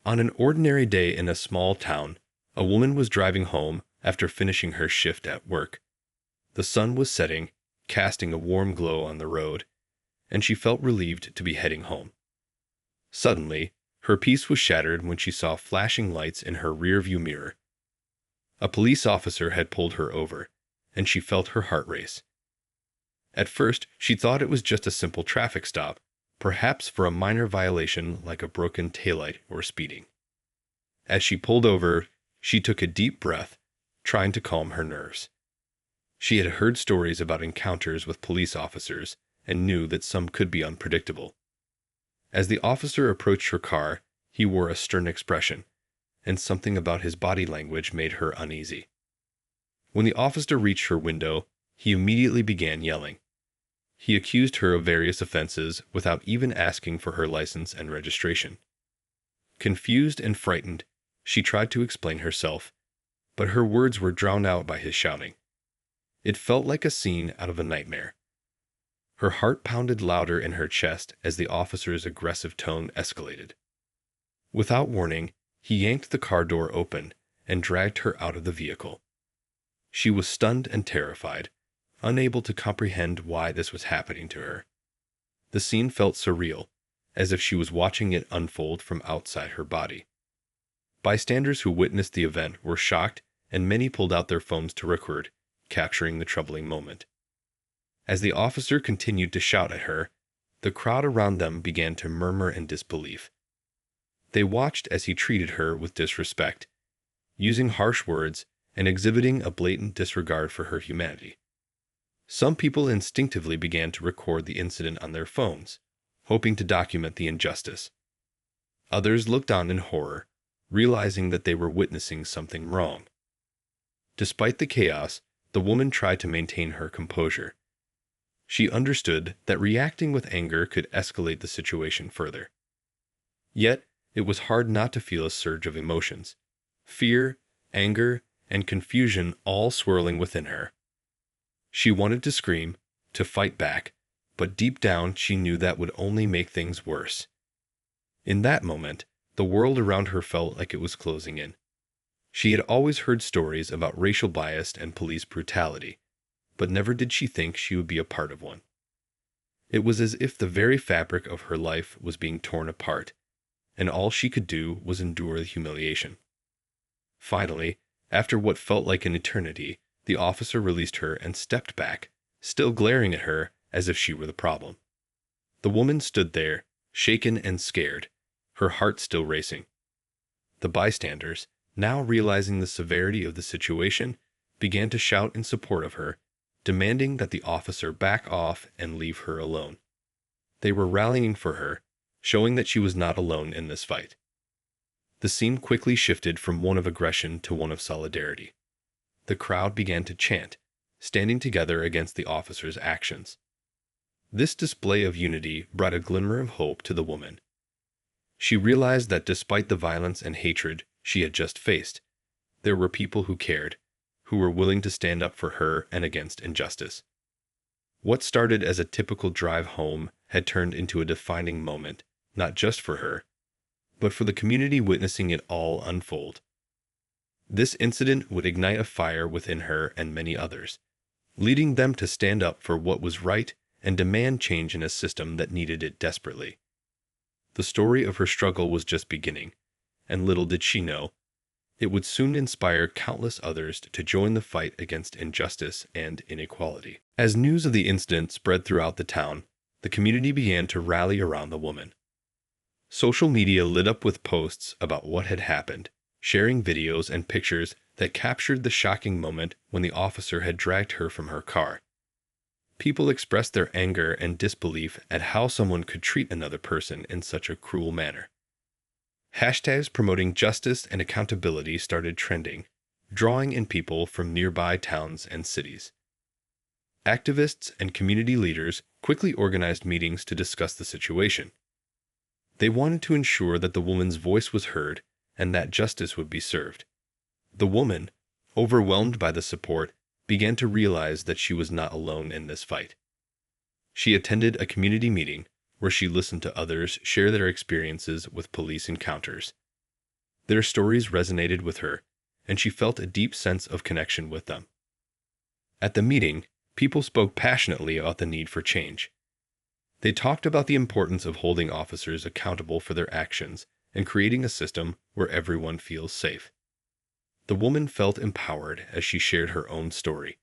On an ordinary day in a small town, a woman was driving home after finishing her shift at work. The sun was setting, casting a warm glow on the road, and she felt relieved to be heading home. Suddenly, her peace was shattered when she saw flashing lights in her rearview mirror. A police officer had pulled her over, and she felt her heart race. At first, she thought it was just a simple traffic stop, perhaps for a minor violation like a broken taillight or speeding. As she pulled over, she took a deep breath, trying to calm her nerves. She had heard stories about encounters with police officers and knew that some could be unpredictable. As the officer approached her car, he wore a stern expression, and something about his body language made her uneasy. When the officer reached her window, he immediately began yelling. He accused her of various offenses without even asking for her license and registration. Confused and frightened, she tried to explain herself, but her words were drowned out by his shouting. It felt like a scene out of a nightmare. Her heart pounded louder in her chest as the officer's aggressive tone escalated. Without warning, he yanked the car door open and dragged her out of the vehicle. She was stunned and terrified, unable to comprehend why this was happening to her. The scene felt surreal, as if she was watching it unfold from outside her body. Bystanders who witnessed the event were shocked, and many pulled out their phones to record, capturing the troubling moment. As the officer continued to shout at her, the crowd around them began to murmur in disbelief. They watched as he treated her with disrespect, using harsh words and exhibiting a blatant disregard for her humanity. Some people instinctively began to record the incident on their phones, hoping to document the injustice. Others looked on in horror, realizing that they were witnessing something wrong. Despite the chaos, the woman tried to maintain her composure. She understood that reacting with anger could escalate the situation further. Yet, it was hard not to feel a surge of emotions, fear, anger, and confusion all swirling within her. She wanted to scream, to fight back, but deep down she knew that would only make things worse. In that moment, the world around her felt like it was closing in. She had always heard stories about racial bias and police brutality, but never did she think she would be a part of one. It was as if the very fabric of her life was being torn apart, and all she could do was endure the humiliation. Finally, after what felt like an eternity, the officer released her and stepped back, still glaring at her as if she were the problem. The woman stood there, shaken and scared, her heart still racing. The bystanders, now realizing the severity of the situation, began to shout in support of her, demanding that the officer back off and leave her alone. They were rallying for her, showing that she was not alone in this fight. The scene quickly shifted from one of aggression to one of solidarity. The crowd began to chant, standing together against the officer's actions. This display of unity brought a glimmer of hope to the woman. She realized that despite the violence and hatred she had just faced, there were people who cared, who were willing to stand up for her and against injustice. What started as a typical drive home had turned into a defining moment, not just for her, but for the community witnessing it all unfold. This incident would ignite a fire within her and many others, leading them to stand up for what was right and demand change in a system that needed it desperately. The story of her struggle was just beginning, and little did she know, it would soon inspire countless others to join the fight against injustice and inequality. As news of the incident spread throughout the town, the community began to rally around the woman. Social media lit up with posts about what had happened, sharing videos and pictures that captured the shocking moment when the officer had dragged her from her car. People expressed their anger and disbelief at how someone could treat another person in such a cruel manner. Hashtags promoting justice and accountability started trending, drawing in people from nearby towns and cities. Activists and community leaders quickly organized meetings to discuss the situation. They wanted to ensure that the woman's voice was heard and that justice would be served. The woman, overwhelmed by the support, began to realize that she was not alone in this fight. She attended a community meeting where she listened to others share their experiences with police encounters. Their stories resonated with her, and she felt a deep sense of connection with them. At the meeting, people spoke passionately about the need for change. They talked about the importance of holding officers accountable for their actions and creating a system where everyone feels safe. The woman felt empowered as she shared her own story.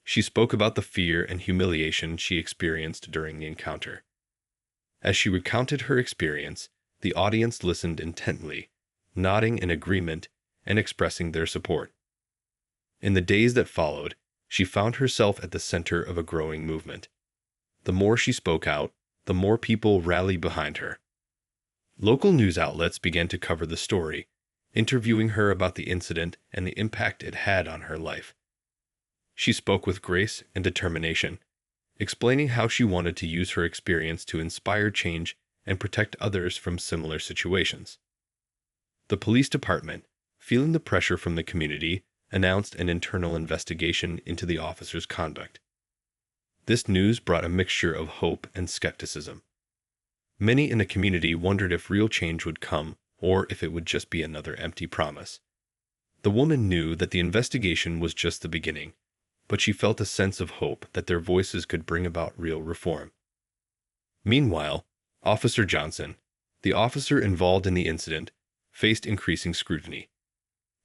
She spoke about the fear and humiliation she experienced during the encounter. As she recounted her experience, the audience listened intently, nodding in agreement and expressing their support. In the days that followed, she found herself at the center of a growing movement. The more she spoke out, the more people rallied behind her. Local news outlets began to cover the story, interviewing her about the incident and the impact it had on her life. She spoke with grace and determination, explaining how she wanted to use her experience to inspire change and protect others from similar situations. The police department, feeling the pressure from the community, announced an internal investigation into the officer's conduct. This news brought a mixture of hope and skepticism. Many in the community wondered if real change would come or if it would just be another empty promise. The woman knew that the investigation was just the beginning, but she felt a sense of hope that their voices could bring about real reform. Meanwhile, Officer Johnson, the officer involved in the incident, faced increasing scrutiny.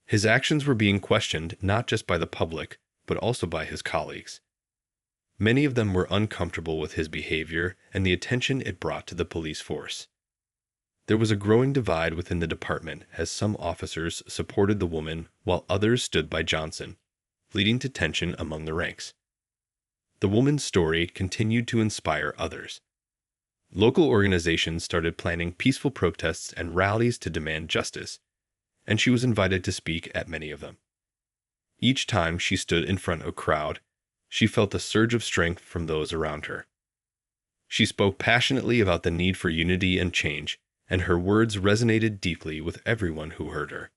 His actions were being questioned not just by the public, but also by his colleagues. Many of them were uncomfortable with his behavior and the attention it brought to the police force. There was a growing divide within the department as some officers supported the woman while others stood by Johnson, leading to tension among the ranks. The woman's story continued to inspire others. Local organizations started planning peaceful protests and rallies to demand justice, and she was invited to speak at many of them. Each time she stood in front of a crowd, she felt a surge of strength from those around her. She spoke passionately about the need for unity and change, and her words resonated deeply with everyone who heard her.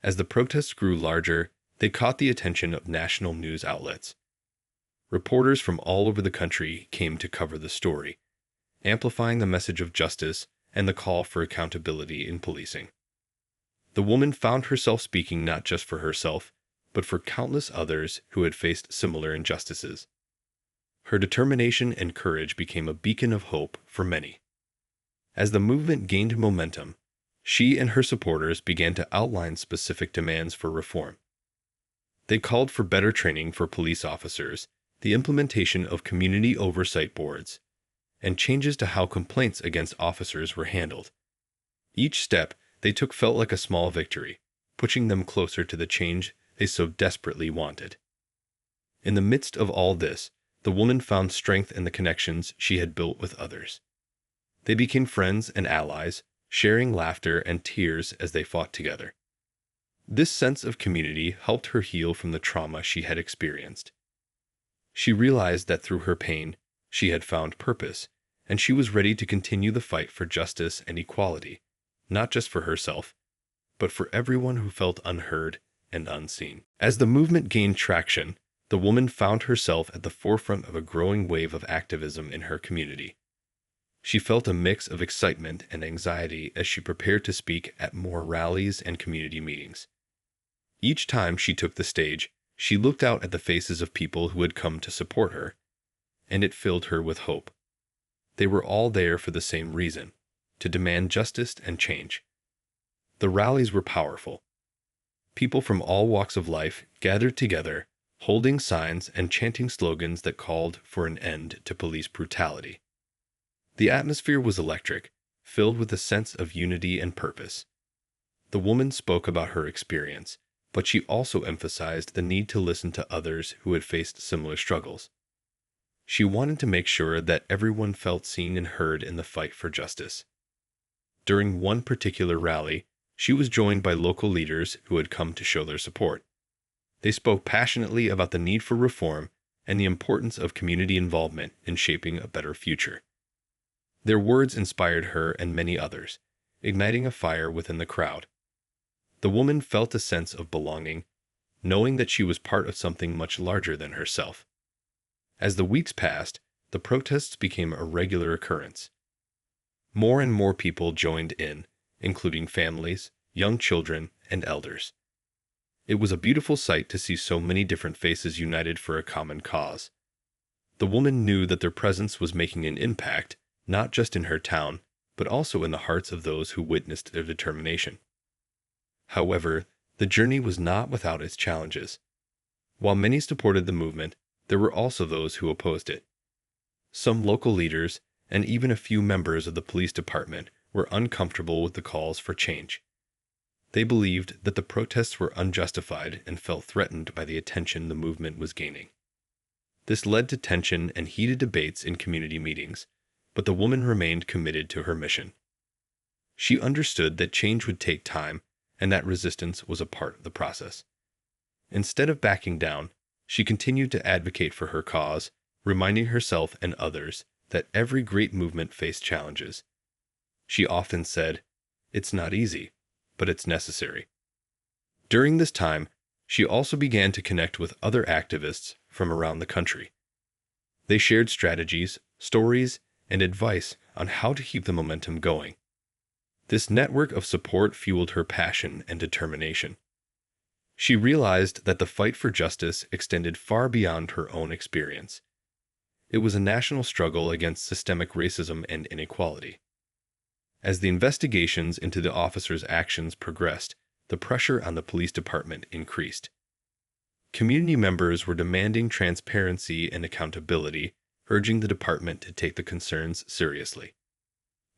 As the protests grew larger, they caught the attention of national news outlets. Reporters from all over the country came to cover the story, amplifying the message of justice and the call for accountability in policing. The woman found herself speaking not just for herself, but for countless others who had faced similar injustices. Her determination and courage became a beacon of hope for many. As the movement gained momentum, she and her supporters began to outline specific demands for reform. They called for better training for police officers, the implementation of community oversight boards, and changes to how complaints against officers were handled. Each step they took felt like a small victory, pushing them closer to the change they so desperately wanted. In the midst of all this, the woman found strength in the connections she had built with others. They became friends and allies, sharing laughter and tears as they fought together. This sense of community helped her heal from the trauma she had experienced. She realized that through her pain, she had found purpose, and she was ready to continue the fight for justice and equality, not just for herself, but for everyone who felt unheard and unseen. As the movement gained traction, the woman found herself at the forefront of a growing wave of activism in her community. She felt a mix of excitement and anxiety as she prepared to speak at more rallies and community meetings. Each time she took the stage, she looked out at the faces of people who had come to support her, and it filled her with hope. They were all there for the same reason, to demand justice and change. The rallies were powerful. People from all walks of life gathered together, holding signs and chanting slogans that called for an end to police brutality. The atmosphere was electric, filled with a sense of unity and purpose. The woman spoke about her experience, but she also emphasized the need to listen to others who had faced similar struggles. She wanted to make sure that everyone felt seen and heard in the fight for justice. During one particular rally, she was joined by local leaders who had come to show their support. They spoke passionately about the need for reform and the importance of community involvement in shaping a better future. Their words inspired her and many others, igniting a fire within the crowd. The woman felt a sense of belonging, knowing that she was part of something much larger than herself. As the weeks passed, the protests became a regular occurrence. More and more people joined in, including families, young children, and elders. It was a beautiful sight to see so many different faces united for a common cause. The woman knew that their presence was making an impact, not just in her town, but also in the hearts of those who witnessed their determination. However, the journey was not without its challenges. While many supported the movement, there were also those who opposed it. Some local leaders, and even a few members of the police department, were uncomfortable with the calls for change. They believed that the protests were unjustified and felt threatened by the attention the movement was gaining. This led to tension and heated debates in community meetings, but the woman remained committed to her mission. She understood that change would take time and that resistance was a part of the process. Instead of backing down, she continued to advocate for her cause, reminding herself and others that every great movement faced challenges. She often said, "It's not easy, but it's necessary." During this time, she also began to connect with other activists from around the country. They shared strategies, stories, and advice on how to keep the momentum going. This network of support fueled her passion and determination. She realized that the fight for justice extended far beyond her own experience. It was a national struggle against systemic racism and inequality. As the investigations into the officers' actions progressed, the pressure on the police department increased. Community members were demanding transparency and accountability, urging the department to take the concerns seriously.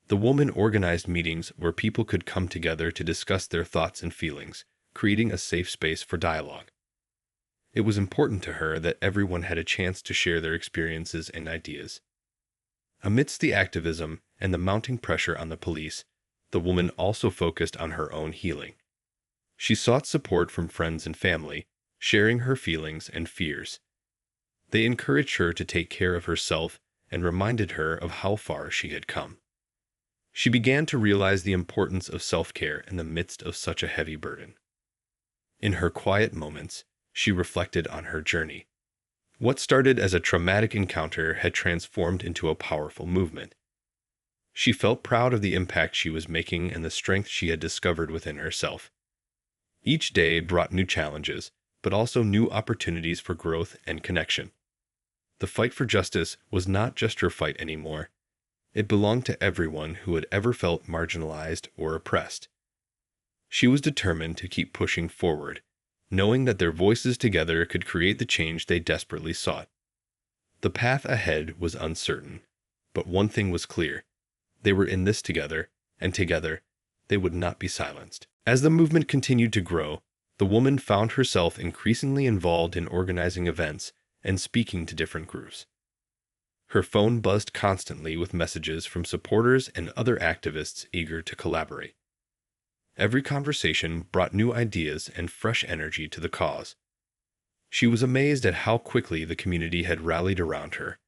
The woman organized meetings where people could come together to discuss their thoughts and feelings, creating a safe space for dialogue. It was important to her that everyone had a chance to share their experiences and ideas. Amidst the activism and the mounting pressure on the police, the woman also focused on her own healing. She sought support from friends and family, sharing her feelings and fears. They encouraged her to take care of herself and reminded her of how far she had come. She began to realize the importance of self-care in the midst of such a heavy burden. In her quiet moments, she reflected on her journey. What started as a traumatic encounter had transformed into a powerful movement. She felt proud of the impact she was making and the strength she had discovered within herself. Each day brought new challenges, but also new opportunities for growth and connection. The fight for justice was not just her fight anymore. It belonged to everyone who had ever felt marginalized or oppressed. She was determined to keep pushing forward, knowing that their voices together could create the change they desperately sought. The path ahead was uncertain, but one thing was clear. They were in this together, and together, they would not be silenced. As the movement continued to grow, the woman found herself increasingly involved in organizing events and speaking to different groups. Her phone buzzed constantly with messages from supporters and other activists eager to collaborate. Every conversation brought new ideas and fresh energy to the cause. She was amazed at how quickly the community had rallied around her,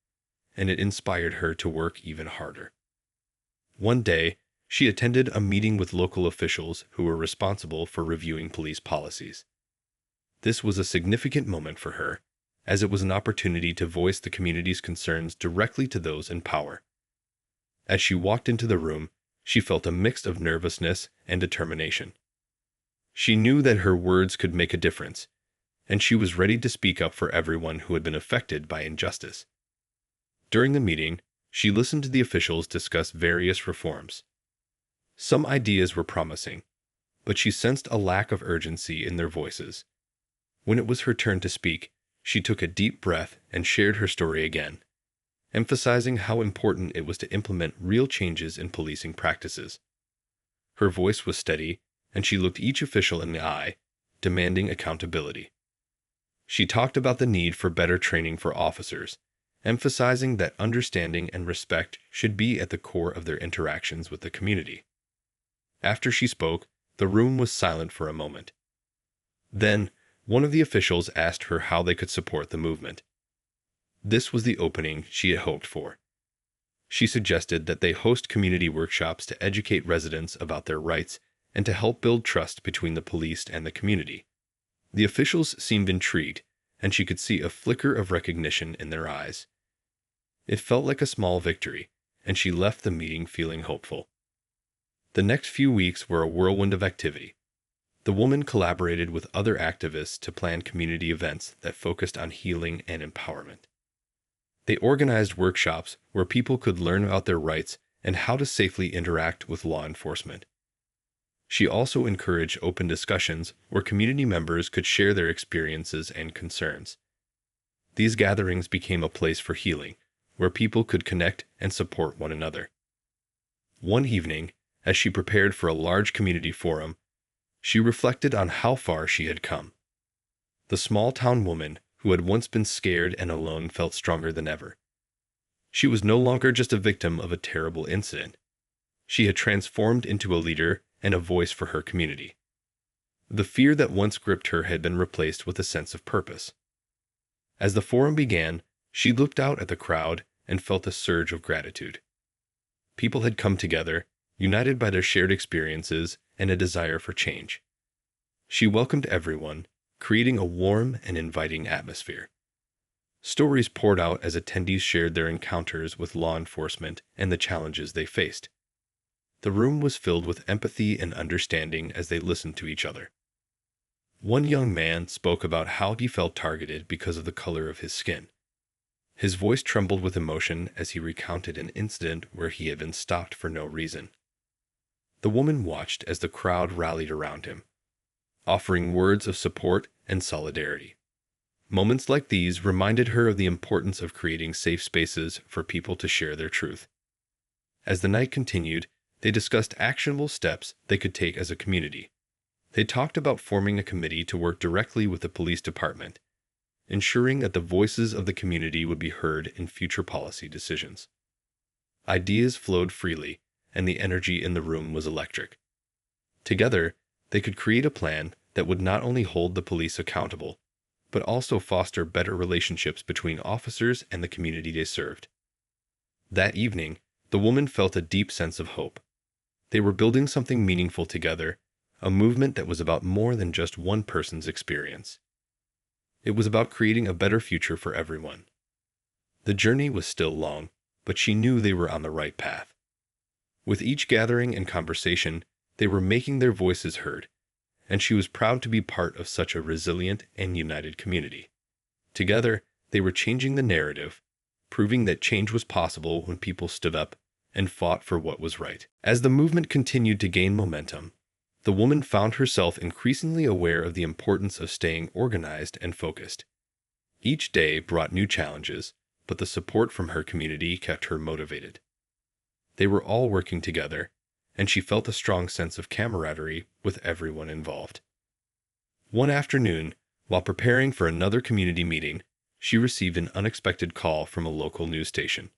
and it inspired her to work even harder. One day, she attended a meeting with local officials who were responsible for reviewing police policies. This was a significant moment for her, as it was an opportunity to voice the community's concerns directly to those in power. As she walked into the room, she felt a mix of nervousness and determination. She knew that her words could make a difference, and she was ready to speak up for everyone who had been affected by injustice. During the meeting, she listened to the officials discuss various reforms. Some ideas were promising, but she sensed a lack of urgency in their voices. When it was her turn to speak, she took a deep breath and shared her story again, emphasizing how important it was to implement real changes in policing practices. Her voice was steady, and she looked each official in the eye, demanding accountability. She talked about the need for better training for officers, emphasizing that understanding and respect should be at the core of their interactions with the community. After she spoke, the room was silent for a moment. Then, one of the officials asked her how they could support the movement. This was the opening she had hoped for. She suggested that they host community workshops to educate residents about their rights and to help build trust between the police and the community. The officials seemed intrigued, and she could see a flicker of recognition in their eyes. It felt like a small victory, and she left the meeting feeling hopeful. The next few weeks were a whirlwind of activity. The woman collaborated with other activists to plan community events that focused on healing and empowerment. They organized workshops where people could learn about their rights and how to safely interact with law enforcement. She also encouraged open discussions where community members could share their experiences and concerns. These gatherings became a place for healing, where people could connect and support one another. One evening, as she prepared for a large community forum, she reflected on how far she had come. The small-town woman who had once been scared and alone felt stronger than ever. She was no longer just a victim of a terrible incident. She had transformed into a leader and a voice for her community. The fear that once gripped her had been replaced with a sense of purpose. As the forum began, she looked out at the crowd and felt a surge of gratitude. People had come together, united by their shared experiences and a desire for change. She welcomed everyone, creating a warm and inviting atmosphere. Stories poured out as attendees shared their encounters with law enforcement and the challenges they faced. The room was filled with empathy and understanding as they listened to each other. One young man spoke about how he felt targeted because of the color of his skin. His voice trembled with emotion as he recounted an incident where he had been stopped for no reason. The woman watched as the crowd rallied around him, offering words of support and solidarity. Moments like these reminded her of the importance of creating safe spaces for people to share their truth. As the night continued, they discussed actionable steps they could take as a community. They talked about forming a committee to work directly with the police department, ensuring that the voices of the community would be heard in future policy decisions. Ideas flowed freely, and the energy in the room was electric. Together, they could create a plan that would not only hold the police accountable, but also foster better relationships between officers and the community they served. That evening, the woman felt a deep sense of hope. They were building something meaningful together, a movement that was about more than just one person's experience. It was about creating a better future for everyone. The journey was still long, but she knew they were on the right path. With each gathering and conversation, they were making their voices heard, and she was proud to be part of such a resilient and united community. Together, they were changing the narrative, proving that change was possible when people stood up and fought for what was right. As the movement continued to gain momentum, the woman found herself increasingly aware of the importance of staying organized and focused. Each day brought new challenges, but the support from her community kept her motivated. They were all working together, and she felt a strong sense of camaraderie with everyone involved. One afternoon, while preparing for another community meeting, she received an unexpected call from a local news station.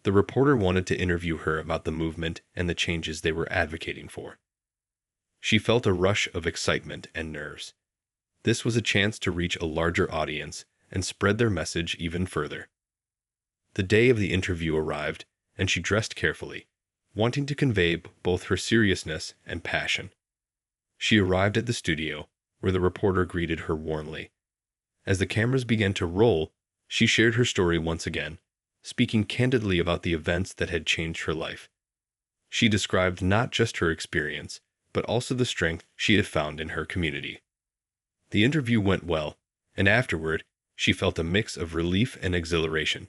The reporter wanted to interview her about the movement and the changes they were advocating for. She felt a rush of excitement and nerves. This was a chance to reach a larger audience and spread their message even further. The day of the interview arrived, and she dressed carefully, wanting to convey both her seriousness and passion. She arrived at the studio, where the reporter greeted her warmly. As the cameras began to roll, she shared her story once again, speaking candidly about the events that had changed her life. She described not just her experience, but also the strength she had found in her community. The interview went well, and afterward, she felt a mix of relief and exhilaration.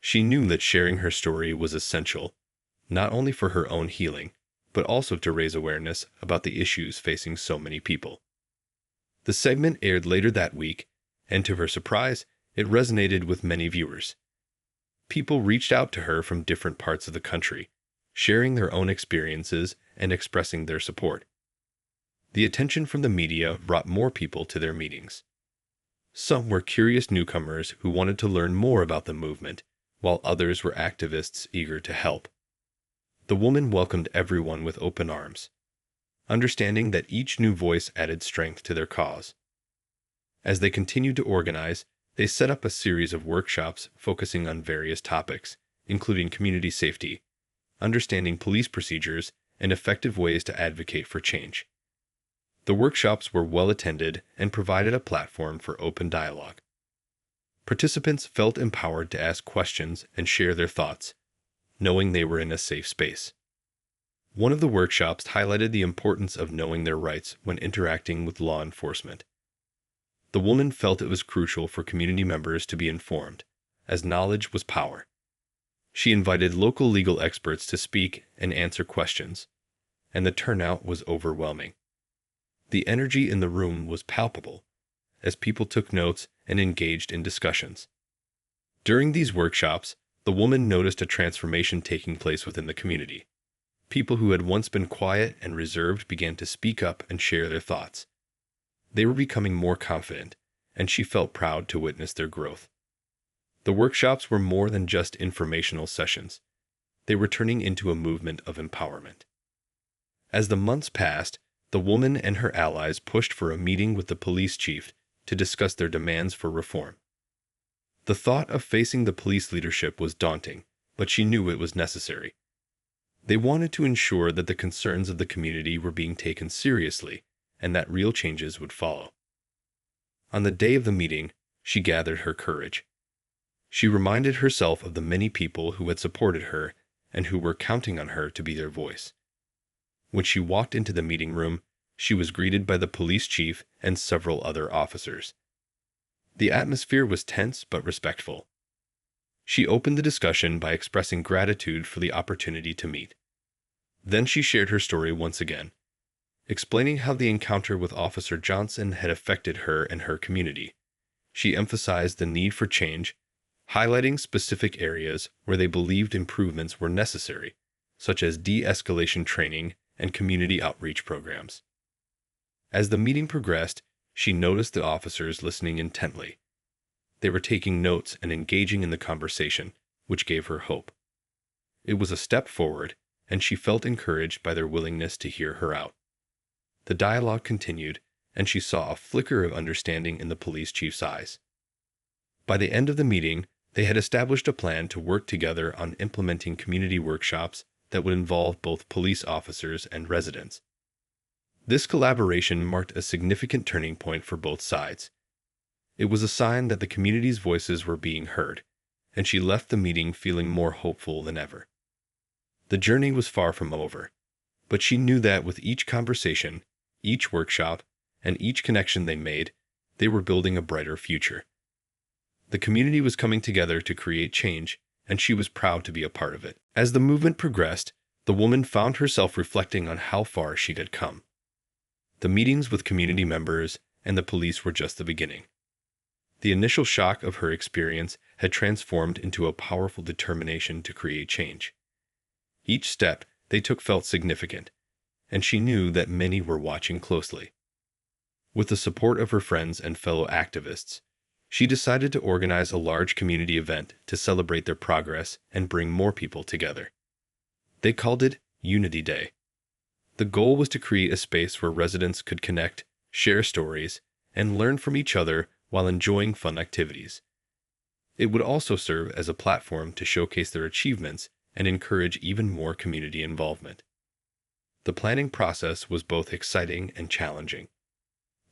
She knew that sharing her story was essential, not only for her own healing, but also to raise awareness about the issues facing so many people. The segment aired later that week, and to her surprise, it resonated with many viewers. People reached out to her from different parts of the country, sharing their own experiences and expressing their support. The attention from the media brought more people to their meetings. Some were curious newcomers who wanted to learn more about the movement, while others were activists eager to help. The woman welcomed everyone with open arms, understanding that each new voice added strength to their cause. As they continued to organize, they set up a series of workshops focusing on various topics, including community safety, understanding police procedures, and effective ways to advocate for change. The workshops were well attended and provided a platform for open dialogue. Participants felt empowered to ask questions and share their thoughts, knowing they were in a safe space. One of the workshops highlighted the importance of knowing their rights when interacting with law enforcement. The woman felt it was crucial for community members to be informed, as knowledge was power. She invited local legal experts to speak and answer questions, and the turnout was overwhelming. The energy in the room was palpable, as people took notes and engaged in discussions. During these workshops, the woman noticed a transformation taking place within the community. People who had once been quiet and reserved began to speak up and share their thoughts. They were becoming more confident, and she felt proud to witness their growth. The workshops were more than just informational sessions. They were turning into a movement of empowerment. As the months passed, the woman and her allies pushed for a meeting with the police chief to discuss their demands for reform. The thought of facing the police leadership was daunting, but she knew it was necessary. They wanted to ensure that the concerns of the community were being taken seriously and that real changes would follow. On the day of the meeting, she gathered her courage. She reminded herself of the many people who had supported her and who were counting on her to be their voice. When she walked into the meeting room, she was greeted by the police chief and several other officers. The atmosphere was tense but respectful. She opened the discussion by expressing gratitude for the opportunity to meet. Then she shared her story once again, explaining how the encounter with Officer Johnson had affected her and her community. She emphasized the need for change, highlighting specific areas where they believed improvements were necessary, such as de-escalation training and community outreach programs. As the meeting progressed, she noticed the officers listening intently. They were taking notes and engaging in the conversation, which gave her hope. It was a step forward, and she felt encouraged by their willingness to hear her out. The dialogue continued, and she saw a flicker of understanding in the police chief's eyes. By the end of the meeting, they had established a plan to work together on implementing community workshops that would involve both police officers and residents. This collaboration marked a significant turning point for both sides. It was a sign that the community's voices were being heard, and she left the meeting feeling more hopeful than ever. The journey was far from over, but she knew that with each conversation, each workshop, and each connection they made, they were building a brighter future. The community was coming together to create change, and she was proud to be a part of it. As the movement progressed, the woman found herself reflecting on how far she had come. The meetings with community members and the police were just the beginning. The initial shock of her experience had transformed into a powerful determination to create change. Each step they took felt significant, and she knew that many were watching closely. With the support of her friends and fellow activists, she decided to organize a large community event to celebrate their progress and bring more people together. They called it Unity Day. The goal was to create a space where residents could connect, share stories, and learn from each other while enjoying fun activities. It would also serve as a platform to showcase their achievements and encourage even more community involvement. The planning process was both exciting and challenging.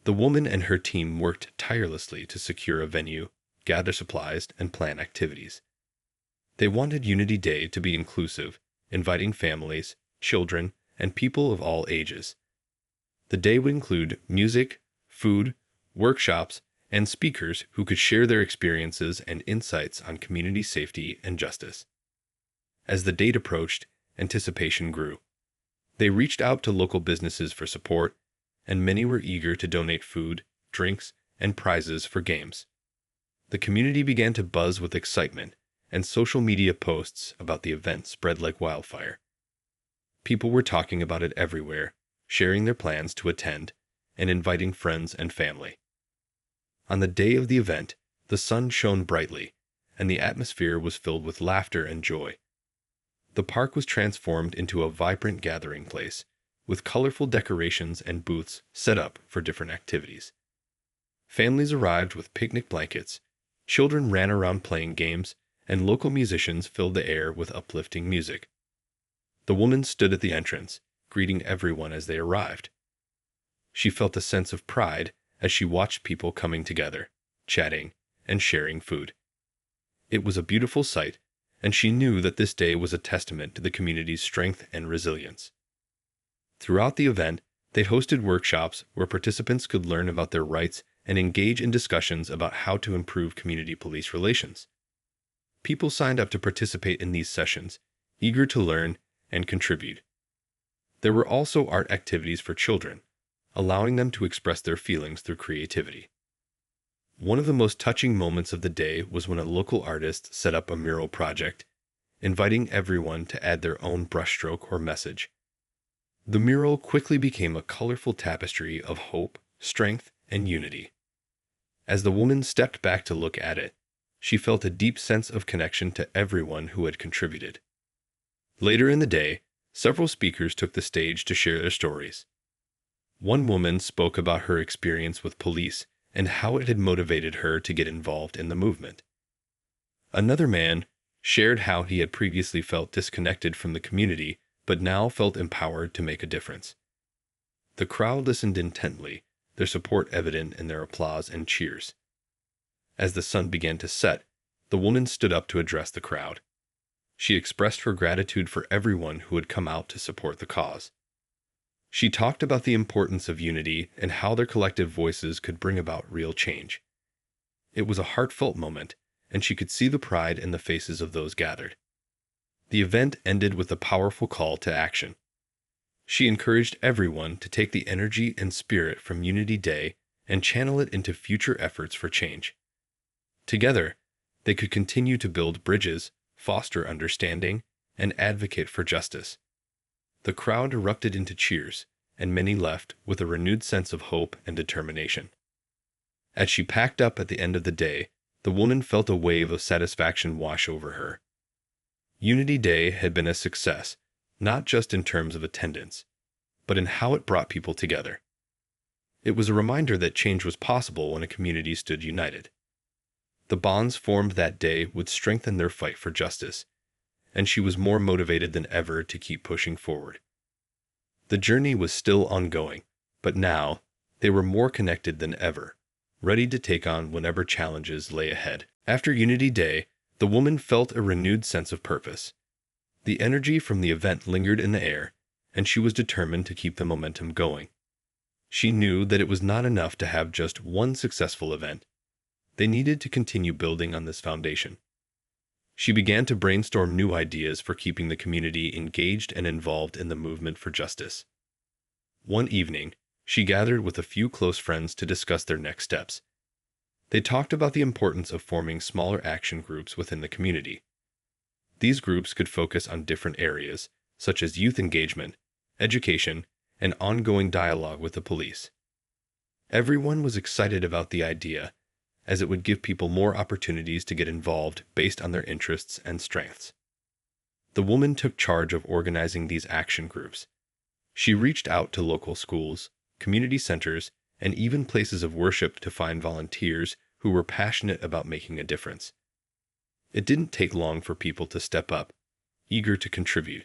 The woman and her team worked tirelessly to secure a venue, gather supplies, and plan activities. They wanted Unity Day to be inclusive, inviting families, children, and people of all ages. The day would include music, food, workshops, and speakers who could share their experiences and insights on community safety and justice. As the date approached, anticipation grew. They reached out to local businesses for support, and many were eager to donate food, drinks, and prizes for games. The community began to buzz with excitement, and social media posts about the event spread like wildfire. People were talking about it everywhere, sharing their plans to attend, and inviting friends and family. On the day of the event, the sun shone brightly, and the atmosphere was filled with laughter and joy. The park was transformed into a vibrant gathering place, with colorful decorations and booths set up for different activities. Families arrived with picnic blankets, children ran around playing games, and local musicians filled the air with uplifting music. The woman stood at the entrance, greeting everyone as they arrived. She felt a sense of pride as she watched people coming together, chatting, and sharing food. It was a beautiful sight, and she knew that this day was a testament to the community's strength and resilience. Throughout the event, they hosted workshops where participants could learn about their rights and engage in discussions about how to improve community police relations. People signed up to participate in these sessions, eager to learn and contribute. There were also art activities for children, allowing them to express their feelings through creativity. One of the most touching moments of the day was when a local artist set up a mural project, inviting everyone to add their own brushstroke or message. The mural quickly became a colorful tapestry of hope, strength, and unity. As the woman stepped back to look at it, she felt a deep sense of connection to everyone who had contributed. Later in the day, several speakers took the stage to share their stories. One woman spoke about her experience with police and how it had motivated her to get involved in the movement. Another man shared how he had previously felt disconnected from the community but now felt empowered to make a difference. The crowd listened intently, their support evident in their applause and cheers. As the sun began to set, the woman stood up to address the crowd. She expressed her gratitude for everyone who had come out to support the cause. She talked about the importance of unity and how their collective voices could bring about real change. It was a heartfelt moment, and she could see the pride in the faces of those gathered. The event ended with a powerful call to action. She encouraged everyone to take the energy and spirit from Unity Day and channel it into future efforts for change. Together, they could continue to build bridges, foster understanding, and advocate for justice. The crowd erupted into cheers, and many left with a renewed sense of hope and determination. As she packed up at the end of the day, the woman felt a wave of satisfaction wash over her. Unity Day had been a success, not just in terms of attendance, but in how it brought people together. It was a reminder that change was possible when a community stood united. The bonds formed that day would strengthen their fight for justice, and she was more motivated than ever to keep pushing forward. The journey was still ongoing, but now they were more connected than ever, ready to take on whatever challenges lay ahead. After Unity Day, the woman felt a renewed sense of purpose. The energy from the event lingered in the air, and she was determined to keep the momentum going. She knew that it was not enough to have just one successful event. They needed to continue building on this foundation. She began to brainstorm new ideas for keeping the community engaged and involved in the movement for justice. One evening, she gathered with a few close friends to discuss their next steps. They talked about the importance of forming smaller action groups within the community. These groups could focus on different areas, such as youth engagement, education, and ongoing dialogue with the police. Everyone was excited about the idea, as it would give people more opportunities to get involved based on their interests and strengths. The woman took charge of organizing these action groups. She reached out to local schools, community centers, and even places of worship to find volunteers who were passionate about making a difference. It didn't take long for people to step up, eager to contribute.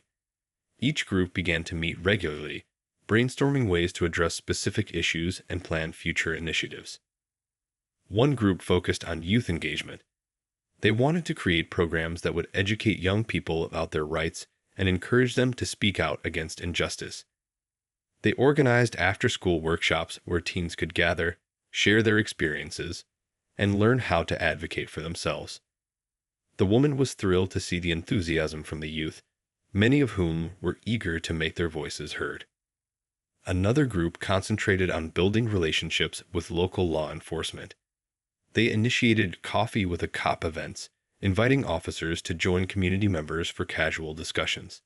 Each group began to meet regularly, brainstorming ways to address specific issues and plan future initiatives. One group focused on youth engagement. They wanted to create programs that would educate young people about their rights and encourage them to speak out against injustice. They organized after-school workshops where teens could gather, share their experiences, and learn how to advocate for themselves. The woman was thrilled to see the enthusiasm from the youth, many of whom were eager to make their voices heard. Another group concentrated on building relationships with local law enforcement. They initiated Coffee with a Cop events, inviting officers to join community members for casual discussions.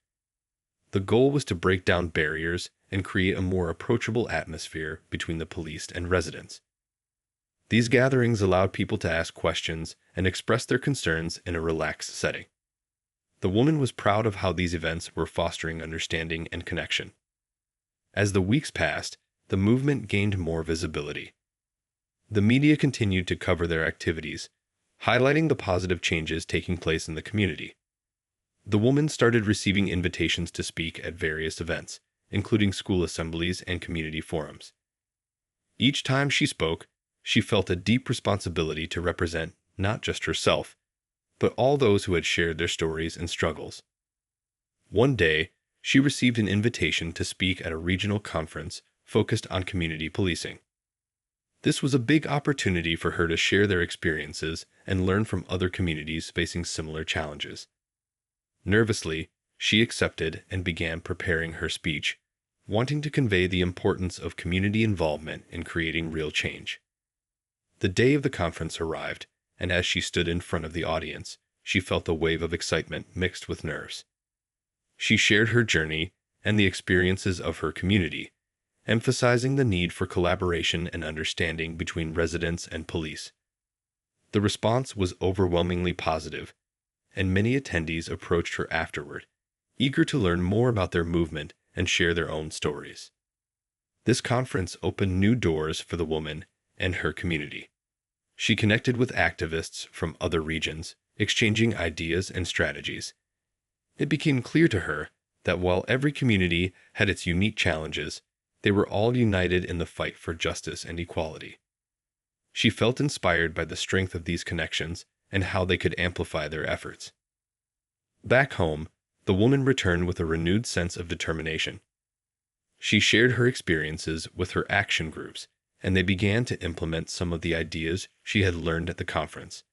The goal was to break down barriers and create a more approachable atmosphere between the police and residents. These gatherings allowed people to ask questions and express their concerns in a relaxed setting. The woman was proud of how these events were fostering understanding and connection. As the weeks passed, the movement gained more visibility. The media continued to cover their activities, highlighting the positive changes taking place in the community. The woman started receiving invitations to speak at various events, including school assemblies and community forums. Each time she spoke, she felt a deep responsibility to represent not just herself, but all those who had shared their stories and struggles. One day, she received an invitation to speak at a regional conference focused on community policing. This was a big opportunity for her to share their experiences and learn from other communities facing similar challenges. Nervously, she accepted and began preparing her speech, wanting to convey the importance of community involvement in creating real change. The day of the conference arrived, and as she stood in front of the audience, she felt a wave of excitement mixed with nerves. She shared her journey and the experiences of her community, emphasizing the need for collaboration and understanding between residents and police. The response was overwhelmingly positive, and many attendees approached her afterward, eager to learn more about their movement and share their own stories. This conference opened new doors for the woman and her community. She connected with activists from other regions, exchanging ideas and strategies. It became clear to her that while every community had its unique challenges, they were all united in the fight for justice and equality. She felt inspired by the strength of these connections and how they could amplify their efforts. Back home, the woman returned with a renewed sense of determination. She shared her experiences with her action groups, and they began to implement some of the ideas she had learned at the conference.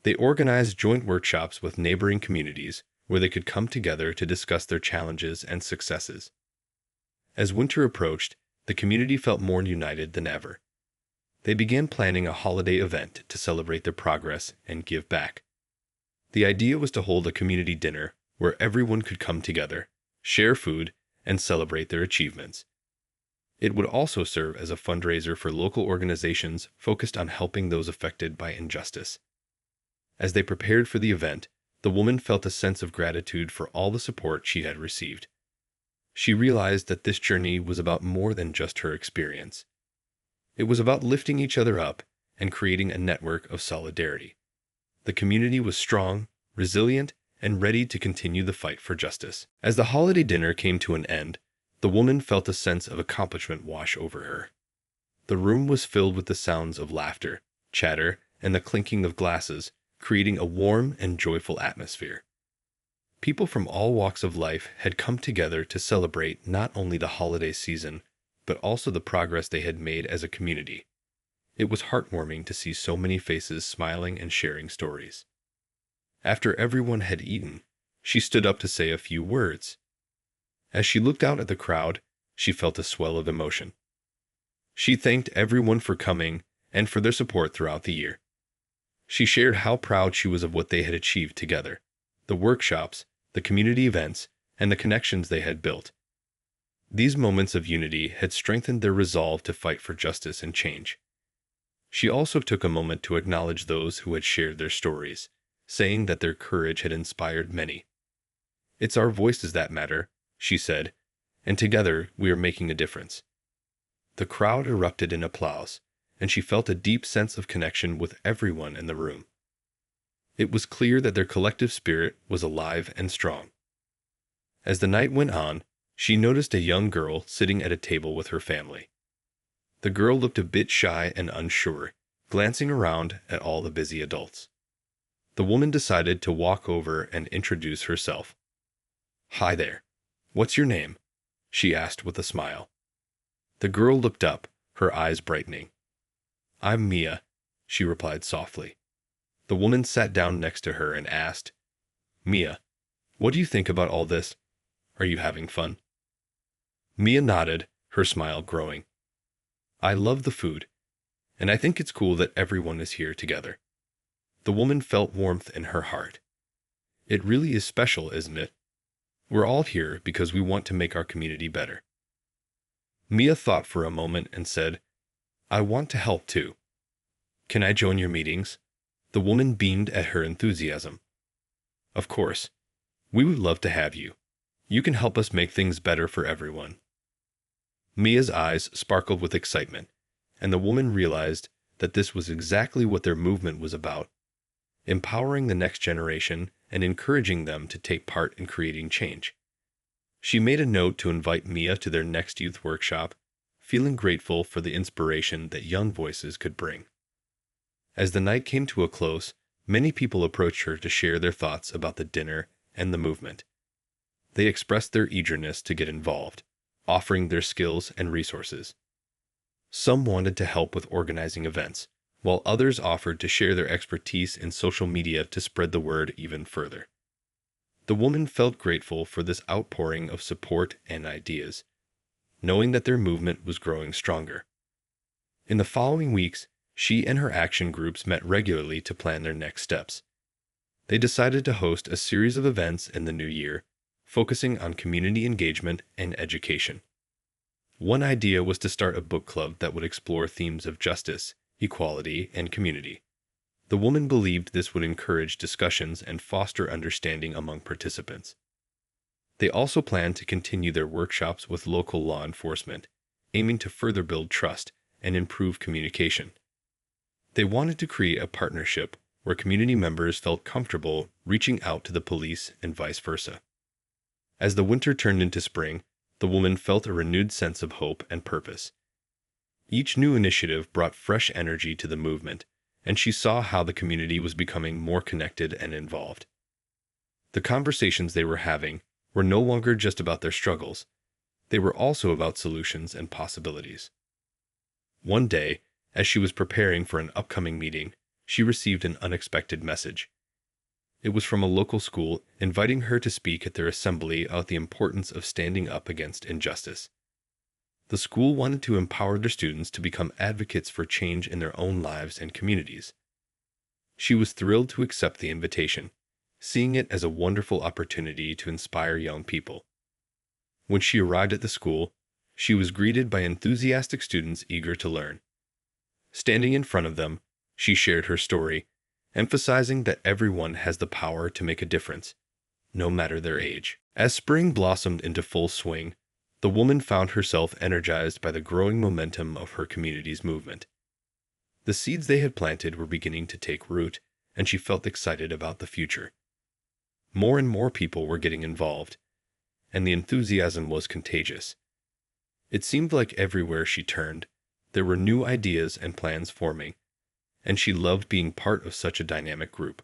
They organized joint workshops with neighboring communities where they could come together to discuss their challenges and successes. As winter approached, the community felt more united than ever. They began planning a holiday event to celebrate their progress and give back. The idea was to hold a community dinner where everyone could come together, share food, and celebrate their achievements. It would also serve as a fundraiser for local organizations focused on helping those affected by injustice. As they prepared for the event, the woman felt a sense of gratitude for all the support she had received. She realized that this journey was about more than just her experience. It was about lifting each other up and creating a network of solidarity. The community was strong, resilient, and ready to continue the fight for justice. As the holiday dinner came to an end, the woman felt a sense of accomplishment wash over her. The room was filled with the sounds of laughter, chatter, and the clinking of glasses, creating a warm and joyful atmosphere. People from all walks of life had come together to celebrate not only the holiday season, but also the progress they had made as a community. It was heartwarming to see so many faces smiling and sharing stories. After everyone had eaten, she stood up to say a few words. As she looked out at the crowd, she felt a swell of emotion. She thanked everyone for coming and for their support throughout the year. She shared how proud she was of what they had achieved together, the workshops, the community events, and the connections they had built. These moments of unity had strengthened their resolve to fight for justice and change. She also took a moment to acknowledge those who had shared their stories, saying that their courage had inspired many. "It's our voices that matter," she said, "and together we are making a difference." The crowd erupted in applause, and she felt a deep sense of connection with everyone in the room. It was clear that their collective spirit was alive and strong. As the night went on, she noticed a young girl sitting at a table with her family. The girl looked a bit shy and unsure, glancing around at all the busy adults. The woman decided to walk over and introduce herself. "Hi there. What's your name?" she asked with a smile. The girl looked up, her eyes brightening. "I'm Mia," she replied softly. The woman sat down next to her and asked, "Mia, what do you think about all this? Are you having fun?" Mia nodded, her smile growing. "I love the food, and I think it's cool that everyone is here together." The woman felt warmth in her heart. "It really is special, isn't it? We're all here because we want to make our community better." Mia thought for a moment and said, "I want to help too. Can I join your meetings?" The woman beamed at her enthusiasm. "Of course. We would love to have you. You can help us make things better for everyone." Mia's eyes sparkled with excitement, and the woman realized that this was exactly what their movement was about, empowering the next generation and encouraging them to take part in creating change. She made a note to invite Mia to their next youth workshop, feeling grateful for the inspiration that young voices could bring. As the night came to a close, many people approached her to share their thoughts about the dinner and the movement. They expressed their eagerness to get involved, offering their skills and resources. Some wanted to help with organizing events, while others offered to share their expertise in social media to spread the word even further. The woman felt grateful for this outpouring of support and ideas, knowing that their movement was growing stronger. In the following weeks, she and her action groups met regularly to plan their next steps. They decided to host a series of events in the new year, focusing on community engagement and education. One idea was to start a book club that would explore themes of justice, equality, and community. The woman believed this would encourage discussions and foster understanding among participants. They also planned to continue their workshops with local law enforcement, aiming to further build trust and improve communication. They wanted to create a partnership where community members felt comfortable reaching out to the police and vice versa. As the winter turned into spring, the woman felt a renewed sense of hope and purpose. Each new initiative brought fresh energy to the movement, and she saw how the community was becoming more connected and involved. The conversations they were having were no longer just about their struggles. They were also about solutions and possibilities. One day, as she was preparing for an upcoming meeting, she received an unexpected message. It was from a local school inviting her to speak at their assembly about the importance of standing up against injustice. The school wanted to empower their students to become advocates for change in their own lives and communities. She was thrilled to accept the invitation, seeing it as a wonderful opportunity to inspire young people. When she arrived at the school, she was greeted by enthusiastic students eager to learn. Standing in front of them, she shared her story, emphasizing that everyone has the power to make a difference, no matter their age. As spring blossomed into full swing, the woman found herself energized by the growing momentum of her community's movement. The seeds they had planted were beginning to take root, and she felt excited about the future. More and more people were getting involved, and the enthusiasm was contagious. It seemed like everywhere she turned, there were new ideas and plans forming, and she loved being part of such a dynamic group.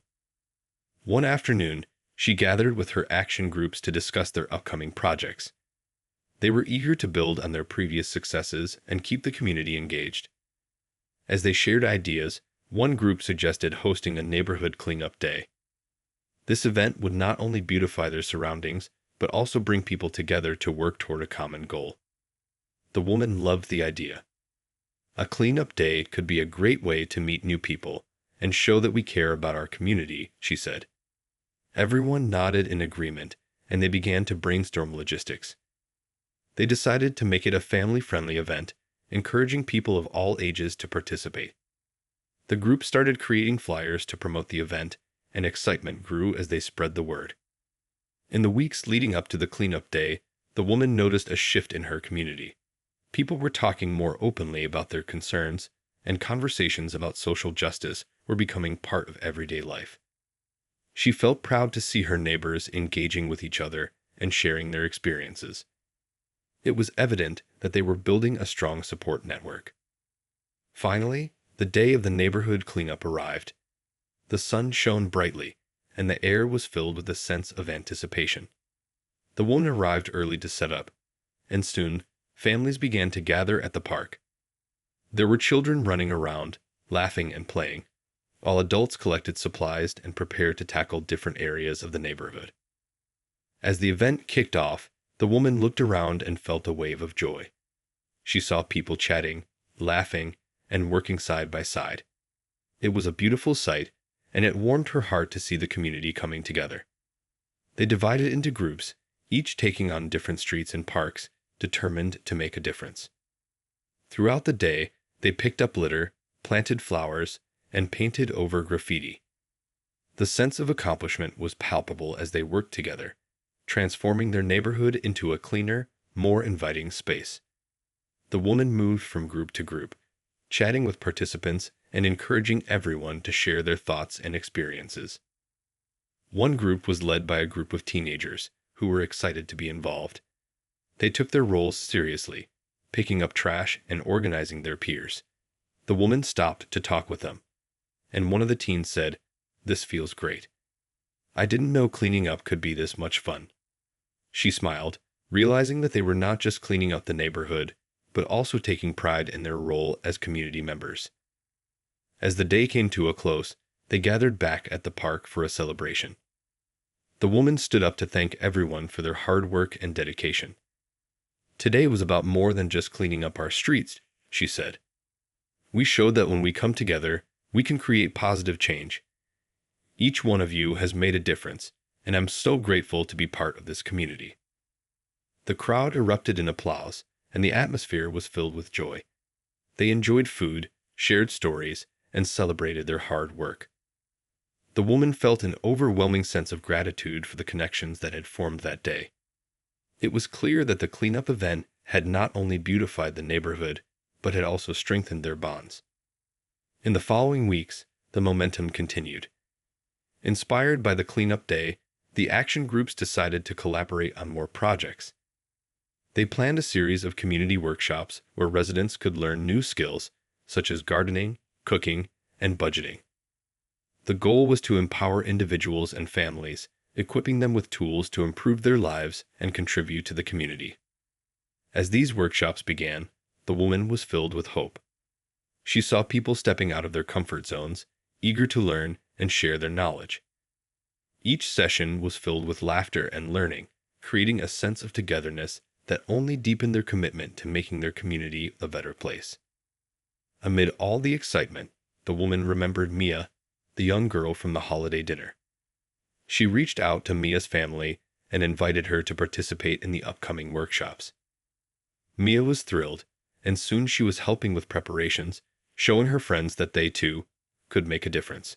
One afternoon, she gathered with her action groups to discuss their upcoming projects. They were eager to build on their previous successes and keep the community engaged. As they shared ideas, one group suggested hosting a neighborhood cleanup day. This event would not only beautify their surroundings, but also bring people together to work toward a common goal. The woman loved the idea. A cleanup day could be a great way to meet new people and show that we care about our community, she said. Everyone nodded in agreement, and they began to brainstorm logistics. They decided to make it a family-friendly event, encouraging people of all ages to participate. The group started creating flyers to promote the event, and excitement grew as they spread the word. In the weeks leading up to the cleanup day, the woman noticed a shift in her community. People were talking more openly about their concerns, and conversations about social justice were becoming part of everyday life. She felt proud to see her neighbors engaging with each other and sharing their experiences. It was evident that they were building a strong support network. Finally, the day of the neighborhood cleanup arrived. The sun shone brightly, and the air was filled with a sense of anticipation. The woman arrived early to set up, and soon families began to gather at the park. There were children running around, laughing and playing, while adults collected supplies and prepared to tackle different areas of the neighborhood. As the event kicked off, the woman looked around and felt a wave of joy. She saw people chatting, laughing, and working side by side. It was a beautiful sight, and it warmed her heart to see the community coming together. They divided into groups, each taking on different streets and parks, determined to make a difference. Throughout the day, they picked up litter, planted flowers, and painted over graffiti. The sense of accomplishment was palpable as they worked together, transforming their neighborhood into a cleaner, more inviting space. The woman moved from group to group, chatting with participants and encouraging everyone to share their thoughts and experiences. One group was led by a group of teenagers who were excited to be involved. They took their roles seriously, picking up trash and organizing their peers. The woman stopped to talk with them, and one of the teens said, "This feels great. I didn't know cleaning up could be this much fun." She smiled, realizing that they were not just cleaning up the neighborhood, but also taking pride in their role as community members. As the day came to a close, they gathered back at the park for a celebration. The woman stood up to thank everyone for their hard work and dedication. "Today was about more than just cleaning up our streets," she said. "We showed that when we come together, we can create positive change. Each one of you has made a difference, and I'm so grateful to be part of this community." The crowd erupted in applause, and the atmosphere was filled with joy. They enjoyed food, shared stories, and celebrated their hard work. The woman felt an overwhelming sense of gratitude for the connections that had formed that day. It was clear that the cleanup event had not only beautified the neighborhood, but had also strengthened their bonds. In the following weeks, the momentum continued. Inspired by the cleanup day, the action groups decided to collaborate on more projects. They planned a series of community workshops where residents could learn new skills such as gardening, cooking, and budgeting. The goal was to empower individuals and families, equipping them with tools to improve their lives and contribute to the community. As these workshops began, the woman was filled with hope. She saw people stepping out of their comfort zones, eager to learn and share their knowledge. Each session was filled with laughter and learning, creating a sense of togetherness that only deepened their commitment to making their community a better place. Amid all the excitement, the woman remembered Mia, the young girl from the holiday dinner. She reached out to Mia's family and invited her to participate in the upcoming workshops. Mia was thrilled, and soon she was helping with preparations, showing her friends that they, too, could make a difference.